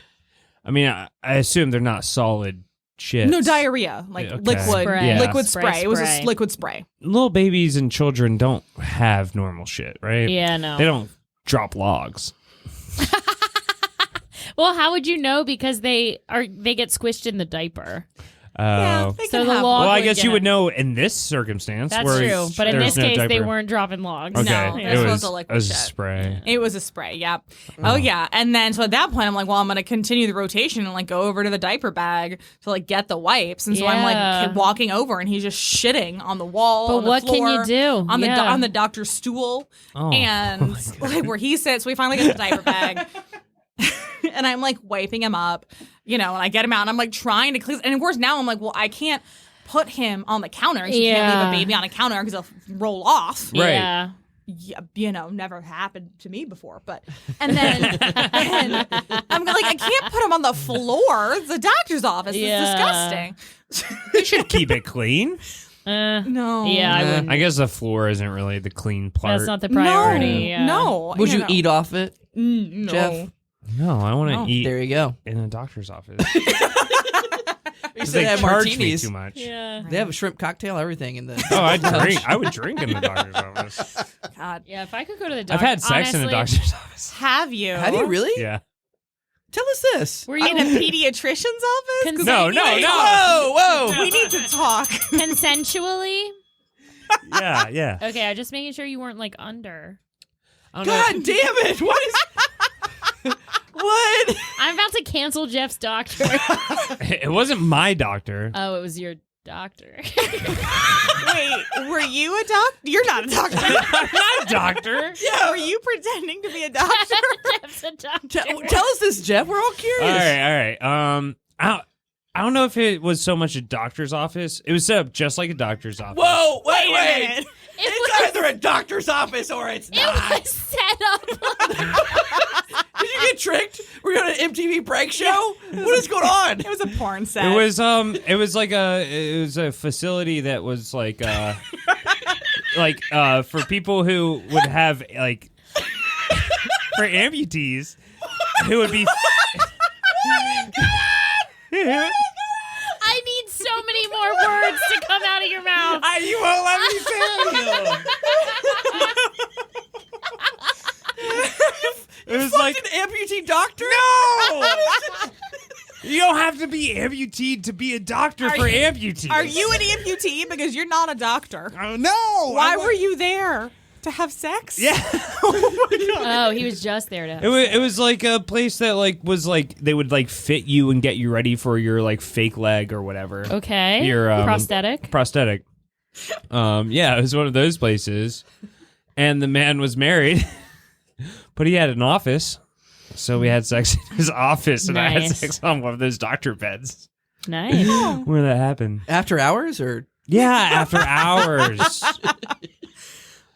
mean, I assume they're not solid shit. No, diarrhea, like Okay. liquid, Spray. Yeah. liquid Spray, spray. It was spray. a liquid spray. Little babies and children don't have normal shit, right? Yeah, no. They don't drop logs. Well, how would you know? Because they get squished in the diaper. Yeah, they So can the have log- Well, I would guess get you would it. know in this circumstance. That's where true. But in there's this no case, they diaper. weren't dropping logs. Okay, No, it this was was a liquid shit. spray. It was a spray, yeah. Oh, yeah. And then, so at that point, I'm like, well, I'm going to continue the rotation and, like, go over to the diaper bag to, like, get the wipes. And so I'm, Yeah. like, walking over, and he's just shitting on the wall, But on the what can floor, you do? On the, Yeah. on the doctor's stool, Oh. and, like, where he sits. We finally get the diaper bag. And I'm, like, wiping him up, and I get him out, and I'm, like, trying to clean. And of course, now I'm like, well, I can't put him on the counter. And you can't leave a baby on a counter because he'll roll off. Right. Yeah. Yeah, never happened to me before, but and then and I'm like, I can't put him on the floor. It's the doctor's office. Yeah. It's disgusting. They should keep it clean. No. Yeah, I wouldn't. I guess the floor isn't really the clean part. That's not the priority. Yeah. No. Would you know. eat off it, No. Jeff? No, I want to No. eat There you go. in a doctor's office. You They said they have charge me martinis. too much. Yeah. They have a shrimp cocktail, everything in the. Oh, I would drink in the doctor's office. God. Yeah, if I could go to the I've doctor. had sex in a honestly, doctor's office. Have you? Have you really? Yeah. Tell us this. Were In you a pediatrician's office? 'Cause No, we no, need to no. talk. Whoa! We need to talk. consensually? Yeah, yeah. Okay, I'm just making sure you weren't like under. I don't know. God damn it! What is? What? I'm about to cancel Jeff's doctor. It wasn't my doctor. Oh, it was your doctor. Wait, were you a doctor? You're not a doctor. I'm not a doctor. Yeah. Were you pretending to be a doctor? Jeff's a doctor. Tell us this, Jeff. We're all curious. All right. I don't know if it was so much a doctor's office. It was set up just like a doctor's office. Whoa! Wait a Wait! minute. It's either a doctor's office or it's It not. was set up. Did you get tricked? We're on an MTV prank show. What is going on? It was a porn set. It was like a facility that was like for people who would have like for amputees who would be I need so many more words to come out of your mouth. you won't let me say it was like an amputee doctor? no. You don't have to be amputee to be a doctor for amputees. Are you an amputee? Because you're not a doctor. Oh no! Why were you there? To have sex? Yeah. Oh, he was just there to. It was like a place that was they would like fit you and get you ready for your like fake leg or whatever. Okay. Your prosthetic. Yeah, it was one of those places. And the man was married, but he had an office. So we had sex in his office, and I had Nice. sex on one of those doctor beds. Nice. Where that happened? After hours or? Yeah, after hours.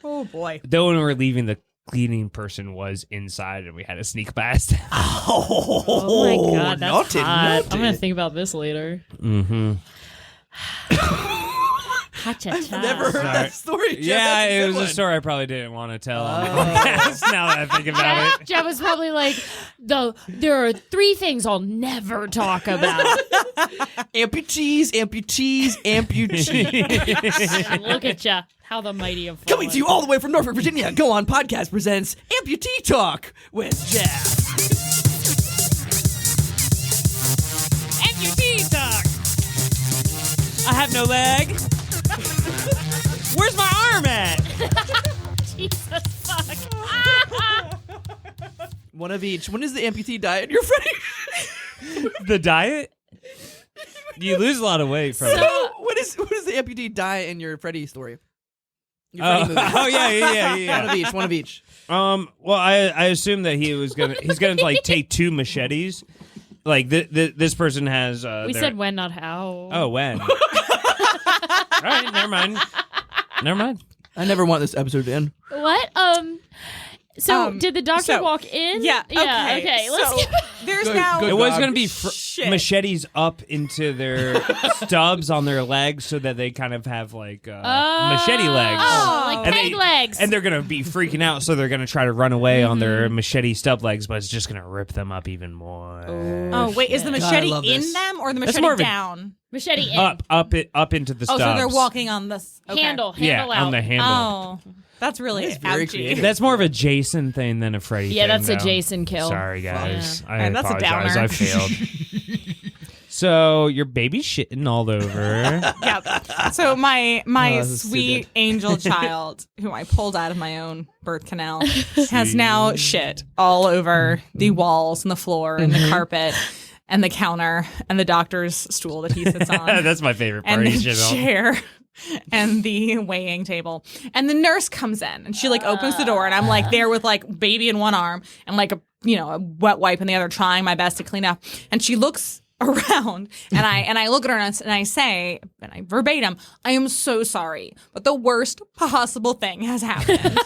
Oh boy. Though when we were leaving, the cleaning person was inside, and we had to sneak past him. Oh my god, that's naughty, hot. naughty. I'm gonna think about this later. Mm-hmm. I've never heard that story. Jeff. Yeah, That's a it good was one. a story I probably didn't want to tell on the podcast. Now that I think about it. Jeff was probably like, there are 3 things I'll never talk about. Amputees, amputees, amputees. Look at ya, how the mighty have fallen. Coming to you all the way from Norfolk, Virginia. Go On Podcast presents Amputee Talk with Jeff. I have no leg. Where's my arm at? Jesus fuck. One of each. When is the amputee diet? You're Freddie. The diet? You lose a lot of weight from it. What is the amputee diet in your Freddie story? Your Freddie movie. Oh yeah. One of each. Well, I assume that he's gonna like take 2 machetes. Like this person has. We said when, not how. Oh, when? All right, never mind. I never want this episode to end. What? So did the doctor walk in? Yeah. Okay. Let's So there's now. It was going to be Shit. machetes up into their stubs on their legs so that they kind of have like machete legs. Oh, like And peg legs. And they're going to be freaking out, so they're going to try to run away on their machete stub legs, but it's just going to rip them up even more. Oh wait, is the machete love in this. them or the That's machete more of a- down? Machete in. Up into the stubs. Oh, so they're walking on this Handle Yeah, out. on the handle. Oh, that's really That's very ouchy. creative. That's more of a Jason thing than a Freddy Yeah, thing, that's a though. Jason kill. Sorry, guys. I And that's a apologize. downer. I failed. So your baby's shitting all over. Yep. So my this is too sweet good. angel child, who I pulled out of my own birth canal, has now shit all over the walls and the floor and the carpet and the counter and the doctor's stool that he sits on. That's my favorite part. and the He shit all- chair and the weighing table. And the nurse comes in and she like opens the door and I'm like there with like baby in one arm and like a wet wipe in the other, trying my best to clean up. And she looks around and I look at her and I say, and I verbatim, I am so sorry, but the worst possible thing has happened.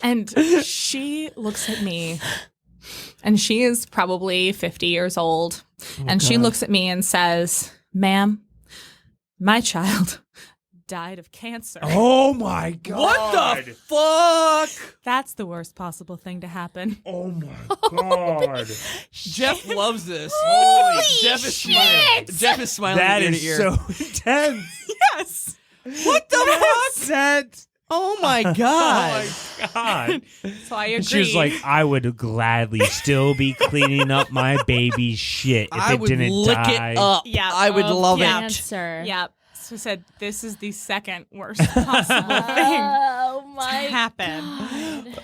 And she looks at me and she is probably 50 years old. And she looks at me and says, "Ma'am, my child died of cancer." Oh my god! What the fuck? That's the worst possible thing to happen. Oh my god! Jeff loves this. Holy Jeff is smiling. Jeff is smiling That ear is to ear. so intense. Yes. What the fuck? That. Oh my god. Oh my god! So I agree. She was like, "I would gladly still be cleaning up my baby's shit if I it would didn't lick die." it up. Yeah. I would love it. Cancer. Yep. So said, this is the second worst possible thing Oh to my happen.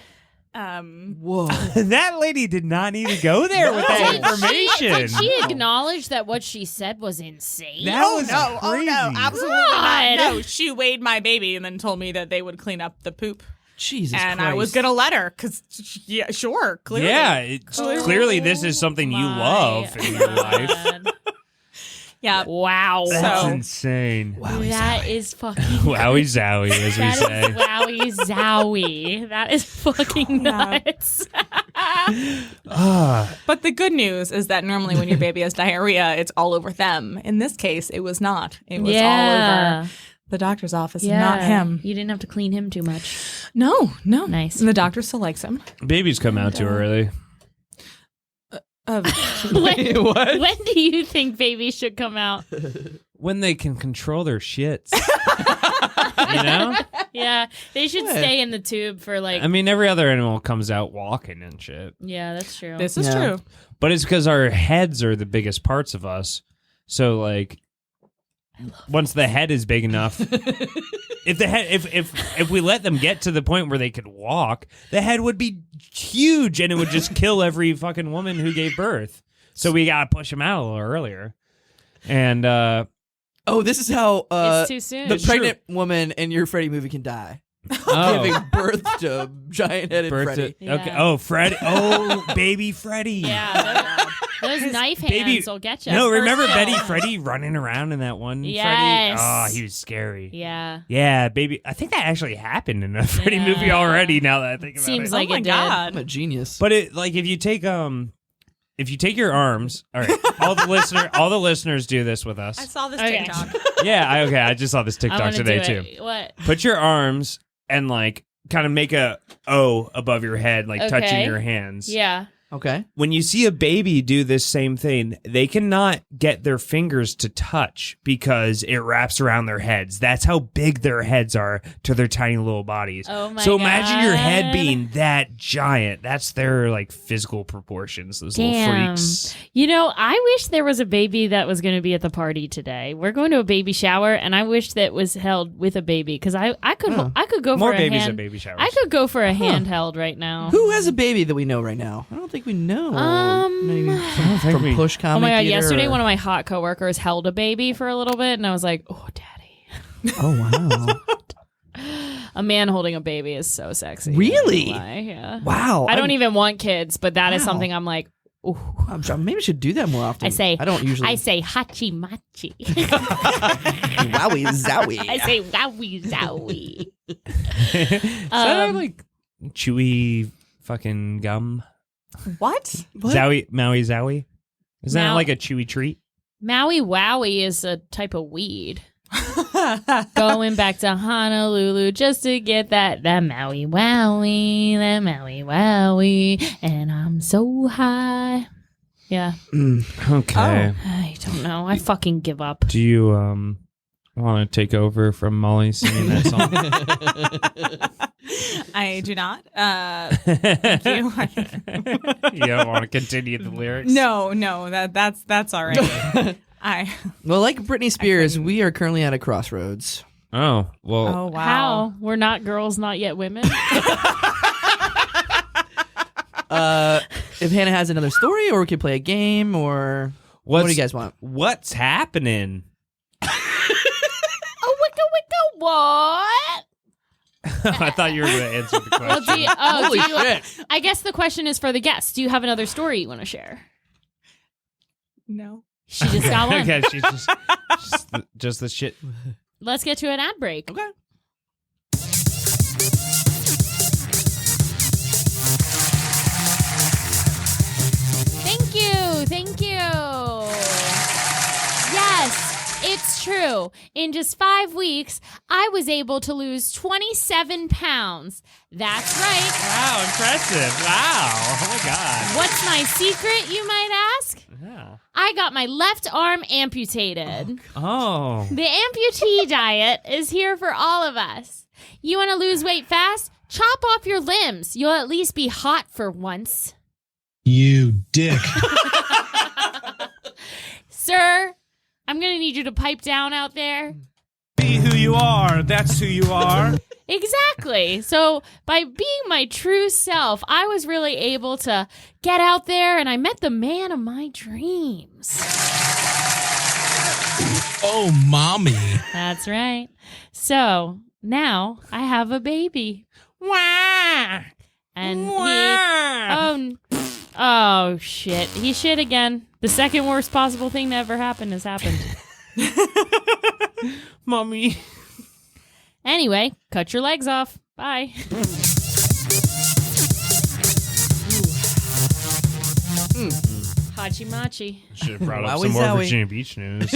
Whoa. That lady did not need to go there with that information. Did she acknowledge that what she said was insane? That was Oh crazy. no, absolutely God. not. No, she weighed my baby and then told me that they would clean up the poop. Jesus And Christ. I was going to let her because, yeah, sure, clearly. Yeah, clearly this is something you love in your life. God. Yeah. Wow. That's So- insane. That is fucking Wowie zowie, as we That say. is wowie zowie. That is fucking Yeah. nuts. But the good news is that normally when your baby has diarrhea, it's all over them. In this case, it was not. It was all over the doctor's office and not him. You didn't have to clean him too much. No. Nice. And the doctor still likes him. Babies come out too early. When, what? when do you think babies should come out? When they can control their shits. You know? Yeah, they should stay in the tube for like. I mean, every other animal comes out walking and shit. Yeah, that's true. This is Yeah. true. But it's because our heads are the biggest parts of us. So, like, once the head is big enough, if we let them get to the point where they could walk, the head would be huge and it would just kill every fucking woman who gave birth. So we gotta push them out a little earlier. And Oh, this is how it's too soon. the pregnant woman in your Freddy movie can die. oh, Giving birth to giant-headed birth Freddy. to- okay. Yeah. Oh, Freddy. Oh, baby Freddy. Yeah, those knife baby- hands will get you. No, remember Betty Freddy running around in that one Yes. Freddy? Oh, he was scary. Yeah, Yeah, baby. I think that actually happened in a Freddy Yeah. movie already. Now that I think about seems it, like oh my it did. I'm God. a genius. but it like if you take your arms. All right, all the listeners do this with I us. saw this Okay. TikTok. Yeah, I just saw this I TikTok want to today do too. it. What? Put your arms and like kind of make a O above your head, like touching Okay. your hands. Yeah. Okay. When you see a baby do this same thing, they cannot get their fingers to touch because it wraps around their heads. That's how big their heads are to their tiny little bodies. Oh my So imagine your head God. being that giant. That's their like physical proportions. Those little Damn. freaks. You know, I wish there was a baby that was going to be at the party today. We're going to a baby shower, and I wish that was held with a baby because I could go More for babies a at hand. baby showers. I could go for a handheld right now. Who has a baby that we know right now? I don't think we know. Maybe from we- Push Comedy Oh my God, Theater yesterday or- one of my hot coworkers held a baby for a little bit, and I was like, oh, daddy. Oh, wow. A man holding a baby is so sexy. Really? Yeah. Wow. I don't even want kids, but that is Wow. something I'm like, ooh. Maybe I should do that more often. I say usually. I say hachi machi. Wowie zowie. I say wowie zowie. Is that like chewy fucking gum? What? Zowie, Maui Zowie? Is that Mau- like a chewy treat? Maui Wowie is a type of weed. Going back to Honolulu just to get that Maui Wowie, and I'm so high. Yeah, Okay. I don't know. I fucking give up. Do you want to take over from Molly singing that song? I do not. Thank you. You don't want to continue the lyrics? No, that's all right. Well, like Britney Spears, we are currently at a crossroads. Oh, well. Oh wow. How? We're not girls, not yet women. If Hannah has another story, or we could play a game, or what do you guys want? What's happening? Oh, wicka wicka what? I thought you were going to answer the question. Well, Holy shit. I guess the question is for the guests. Do you have another story you want to share? No. She just got one. Okay, she's just the shit. Let's get to an ad break. Okay. Thank you. Yes, it's true. In just 5 weeks, I was able to lose 27 pounds. That's right. Wow, impressive. Wow. Oh, my God. What's my secret, you might ask? Yeah. I got my left arm amputated. Oh. The amputee diet is here for all of us. You want to lose weight fast? Chop off your limbs. You'll at least be hot for once. You dick. Sir, I'm going to need you to pipe down out there. Be who you are. That's who you are. Exactly. So by being my true self, I was really able to get out there and I met the man of my dreams. Oh, mommy. That's right. So now I have a baby. Wah! And oh shit. He shit again. The second worst possible thing to ever happen has happened. Mommy. Anyway, cut your legs off. Bye. Hachi machi. Should have brought up Wowie some more zowie. Virginia Beach news.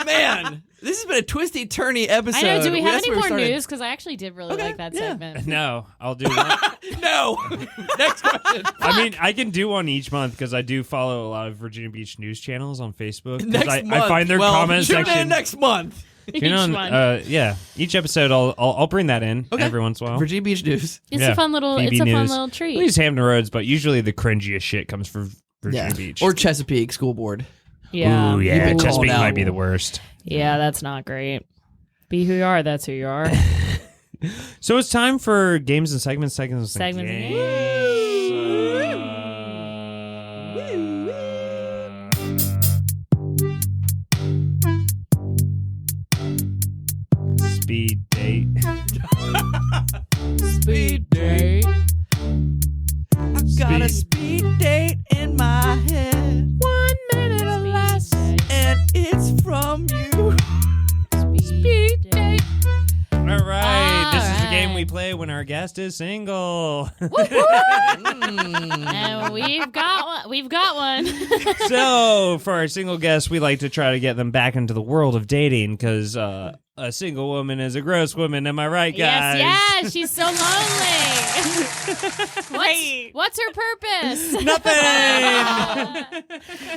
Man, this has been a twisty turny episode. I know. Do we have That's any where more started. news? Because I actually did really like that segment. No, I'll do one. No. Next question. I mean, I can do one each month because I do follow a lot of Virginia Beach news channels on Facebook. 'Cause Next I month. find their well, comment tune section. in next month. Each You know, one. yeah, each episode I'll bring that in every once in a while. Virginia Beach News. It's yeah, a fun little. VB It's a fun News. little We treat. use Hampton Roads, but usually the cringiest shit comes from Virginia Beach. Or Chesapeake School Board. Yeah. Ooh, yeah, You've been called Chesapeake out. might be the worst. Yeah, that's not great. Be who you are. That's who you are. So it's time for games and segments. Segments and Segments and Speed date. Speed date. I've got a speed date in my head. 1 minute or less. And it's from you. Speed date. All right, this is the game right. we play when our guest is single. And we've got one. We've got one. So, for our single guests, we like to try to get them back into the world of dating because a single woman is a gross woman. Am I right, guys? Yes, she's so lonely. What's her purpose? Nothing.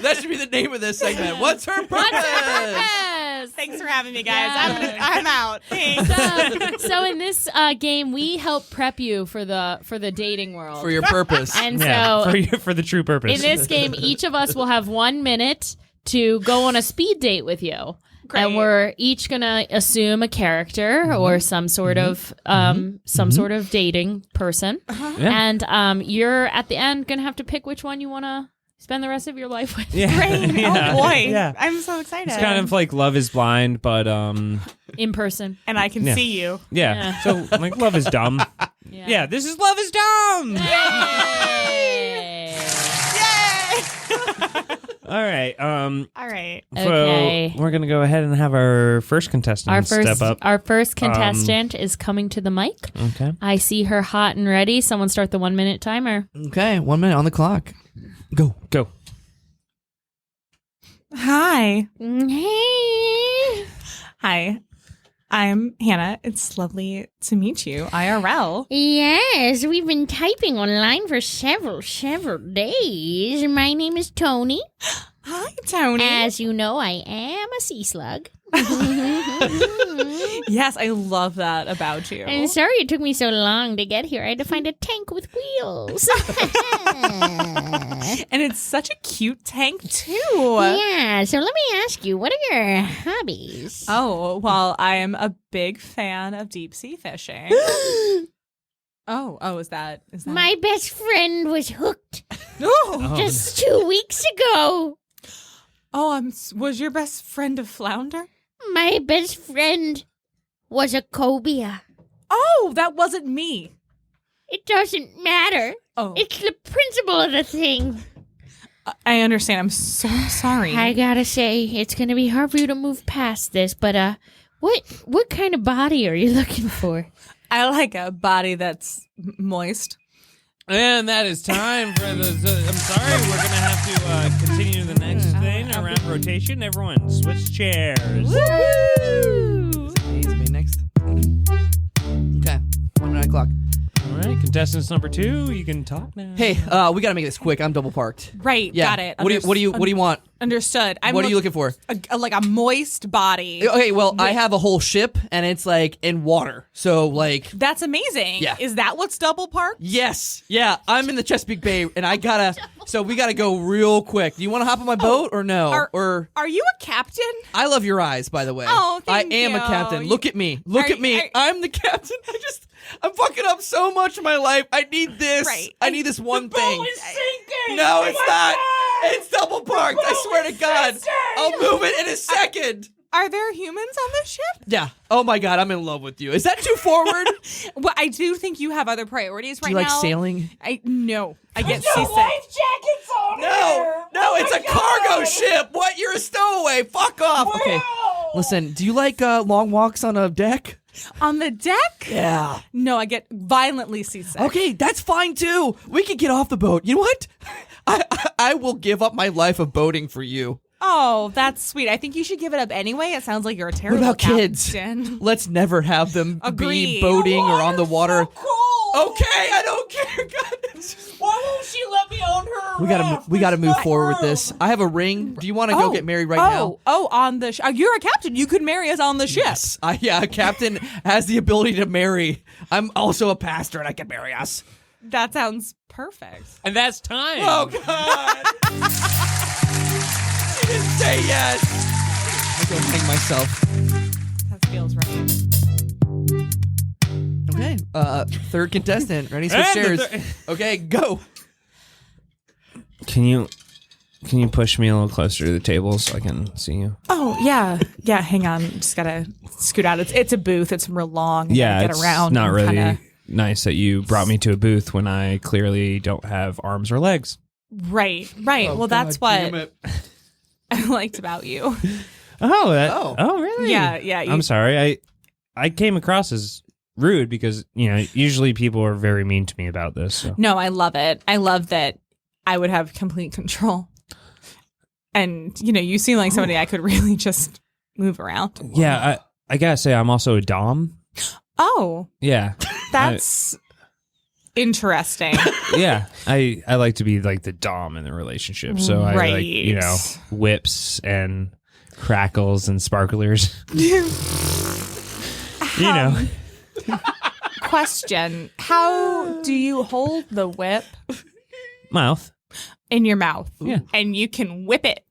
That should be the name of this segment. What's her purpose? What's her purpose? Thanks for having me, guys. Yeah. I'm out. Thanks. So in this game, we help prep you for the dating world. For your purpose. And Yeah, so for the true purpose. in this game, each of us will have 1 minute to go on a speed date with you. Great. And we're each gonna assume a character or some sort of sort of dating person, Yeah. and you're at the end gonna have to pick which one you want to spend the rest of your life with. Yeah. Great. Yeah. Oh boy. Yeah. I'm so excited. It's kind of like Love is Blind, but In person. and I can Yeah. see you. yeah. So like Love is Dumb. Yeah, this is Love is Dumb. Yay! All right. All right. So Okay. we're gonna go ahead and have our first contestant step up. Our first contestant is coming to the mic. Okay. I see her hot and ready. Someone start the 1 minute timer. Okay, 1 minute on the clock. Go. Go. Hi. Hey. Hi. I'm Hannah. It's lovely to meet you, IRL. Yes, we've been typing online for several days. My name is Tony. Hi, Tony. As you know, I am a sea slug. Yes, I love that about you. I'm sorry it took me so long to get here. I had to find a tank with wheels. And it's such a cute tank, too. Yeah, so let me ask you, what are your hobbies? Oh, well, I am a big fan of deep sea fishing. Oh, is that? My best friend was hooked Oh, just 2 weeks ago. Was your best friend a flounder? My best friend was a cobia. Oh, that wasn't me. It doesn't matter. Oh, It's the principle of the thing. I understand. I'm so sorry. I gotta say, it's gonna be hard for you to move past this, but what kind of body are you looking for? I like a body that's moist. And that is time for the. I'm sorry, we're gonna have to continue the next thing around rotation. Everyone, switch chairs. Is me next? Okay, 1 minute on the clock. All right, contestants number 2, you can talk now. Hey, we gotta make this quick. I'm double parked. Right, Yeah. got it. What do you want? Understood. What are you looking for? Like a moist body. Okay, well, I have a whole ship and it's like in water. So like, That's amazing. Yeah. Is that what's double parked? yes, yeah, I'm in the Chesapeake Bay and we gotta go real quick. Do you want to hop on my boat or no? Are you a captain? I love your eyes, by the way. Oh, thank I am a you. captain. Look at me. Look Are at me. you- I'm the captain. I'm fucking up so much in my life. I need this. Right. I need this one thing. sinking. No, it's not. It's double parked. I swear to God. I'll move it in a second. Are there humans on this ship? Yeah. Oh my God, I'm in love with you. Is that too forward? Well, I do think you have other priorities right Do you like now. sailing? No. I get seasick. No, it's a cargo ship. What? You're a stowaway. Fuck off. Okay. Listen, do you like long walks on a deck? On the deck? Yeah. No, I get violently seasick. Okay, that's fine too. We can get off the boat. You know what? I will give up my life of boating for you. Oh, that's sweet. I think you should give it up anyway. It sounds like you're a What terrible about kids? captain. Let's never have them be Agreed. boating or on the water. Cool. Okay, I don't care. God. Why won't she let me own her? We gotta move forward with this. I have a ring. Do you want to go get married right now? On the you're a captain. You could marry us on the ship. Yes. A captain has the ability to marry. I'm also a pastor, and I can marry us. That sounds perfect. And that's time. Oh God! She didn't say yes. I'll go hang myself. That feels right. Okay. Third contestant. Ready? Switch And the chairs. Okay, go. Can you push me a little closer to the table so I can see you? Oh yeah. Hang on. Just gotta scoot out. It's a booth. It's real long. I Yeah, gotta it's get around. not and really kinda- nice that you brought me to a booth when I clearly don't have arms or legs. Right. Well, that's what I liked about you. Oh, really? Yeah. I'm sorry. I came across as rude because, usually people are very mean to me about this. So. No, I love it. I love that I would have complete control. And, you seem like somebody I could really just move around. Yeah, I gotta say, I'm also a dom. Oh, Yeah, that's interesting. yeah. I like to be like the dom in the relationship. So I like, you know, Right. whips and crackles and sparklers. You know, Question: how do you hold the whip mouth. in your mouth? Yeah. And you can whip it.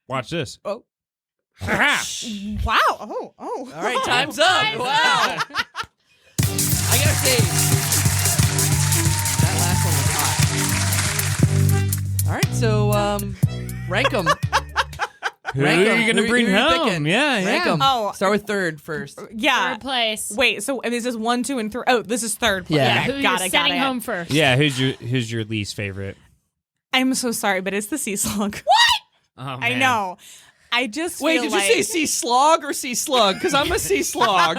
Watch this. Oh. Aha. Wow. Oh. All right, time's up. Wow. I gotta say, that last one was hot. All right, so rank them. Who are you gonna bring home? Yeah, Rank yeah. them. Oh. Start with third first. Yeah. Third place. Wait. So this is 1, 2, and 3. Oh, this is third place. Yeah. Who Okay, you're got it. sending home first? Yeah, who's your least favorite? I'm so sorry, but it's the sea slug. Oh, I man. know. I just Wait, feel did like you say sea slog or sea slug? Because I'm a sea slog.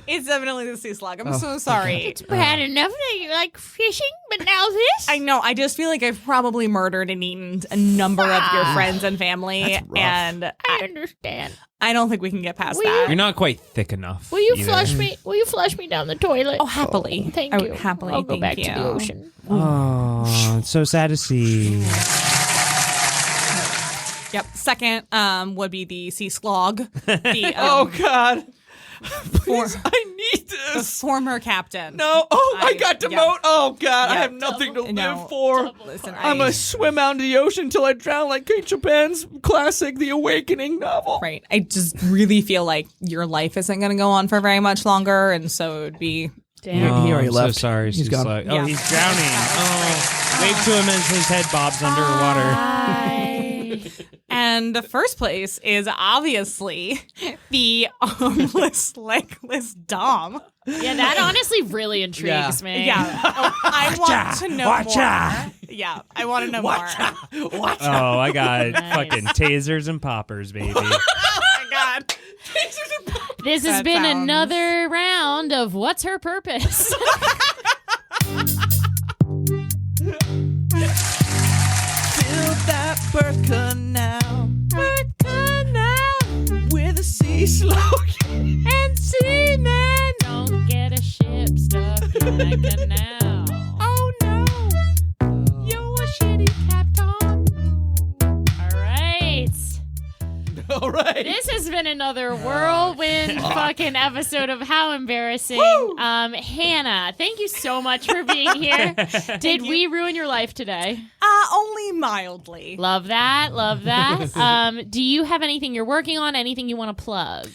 it's definitely the sea slug. I'm so sorry. Bad enough that you like fishing, but now this? I know. I just feel like I've probably murdered and eaten a number of your friends and family, That's rough. and I understand. I don't think we can get past Will that. You're not quite thick enough. Will you either. flush me? Will you flush me down the toilet? Oh, happily. Thank I you. would happily. I'll go thank back you. to the ocean. Oh, it's so sad to see. Yep. Second would be the sea slog. The, Oh God! for- Please, I need the this. former captain. No! Oh, I got demote. yeah. Oh God! I Yeah. have nothing to No. live for. Listen, I'm gonna swim out into the ocean until I drown, like Kate Chopin's classic, The Awakening novel. Right. I just really feel like your life isn't going to go on for very much longer, and so it would be. Damn. He already I'm left. So sorry. He's gone. Like, Yeah. Oh, he's drowning. Oh, wave to him as his head bobs underwater. Bye. And the first place is obviously the armless, legless Dom. Yeah, that honestly really intrigues me. Yeah. I want to know more. Watcha. Yeah, I want to know more. Watch out! Oh, I got Nice. fucking tasers and poppers, baby. Oh my God. This has That been sounds- another round of What's Her Purpose? Fill that birth canal. With a sea slug. And seamen don't get a ship stuck in that canal. Oh no. You're a shitty captain. All right. All right. This has been another whirlwind fucking episode of How Embarrassing. Hannah, thank you so much for being here. Did we ruin your life today? Only mildly. Love that. Love that. Do you have anything you're working on? Anything you want to plug?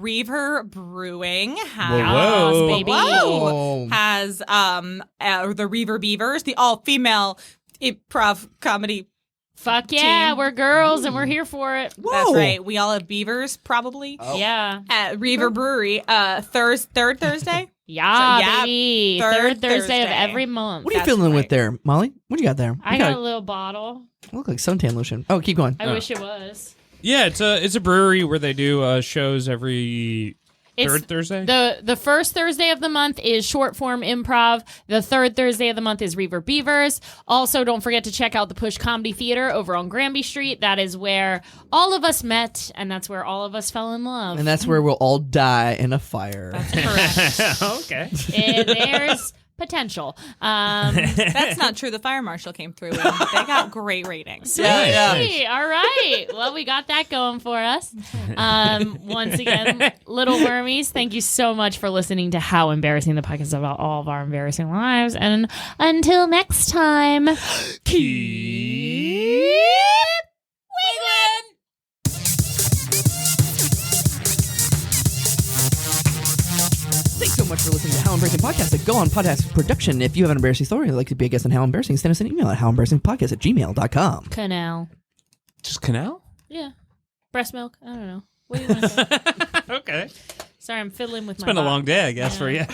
Reaver Brewing has Whoa. baby. Whoa. has the Reaver Beavers, the all-female improv comedy. Fuck yeah, Team. we're girls and we're here for it. That's right. We all have beavers, probably. Yeah. At Reaver Brewery, third Thursday. Yeah, So, yeah, baby. third Third Thursday of Thursday. every month. What are you That's filling with right. there, Molly? What do you got there? I got a little bottle. Look like suntan lotion. Oh, keep going. I wish it was. Yeah, it's a brewery where they do shows every It's third Thursday. The first Thursday of the month is short form improv. The third Thursday of the month is Reaver Beavers. Also, don't forget to check out the Push Comedy Theater over on Granby Street. That is where all of us met, and that's where all of us fell in love. And that's where we'll all die in a fire. Correct. Okay. And there's potential. That's not true. The fire marshal came through. And they got great ratings. Yeah. Hey, all right. Well, we got that going for us. Once again, Little Wormies, thank you so much for listening to How Embarrassing, the podcast about all of our embarrassing lives. And until next time, keep wiggling. Thanks so much for listening to How Embarrassing Podcast at Go On Podcast Production. If you have an embarrassing story or like to be a guest on How Embarrassing, send us an email at howembarrassingpodcast@gmail.com. Canal. Just canal? Yeah. Breast milk. I don't know. What do you want to say? Okay. Sorry, I'm fiddling with It's my been a bottle. long day, I guess, Yeah. for you.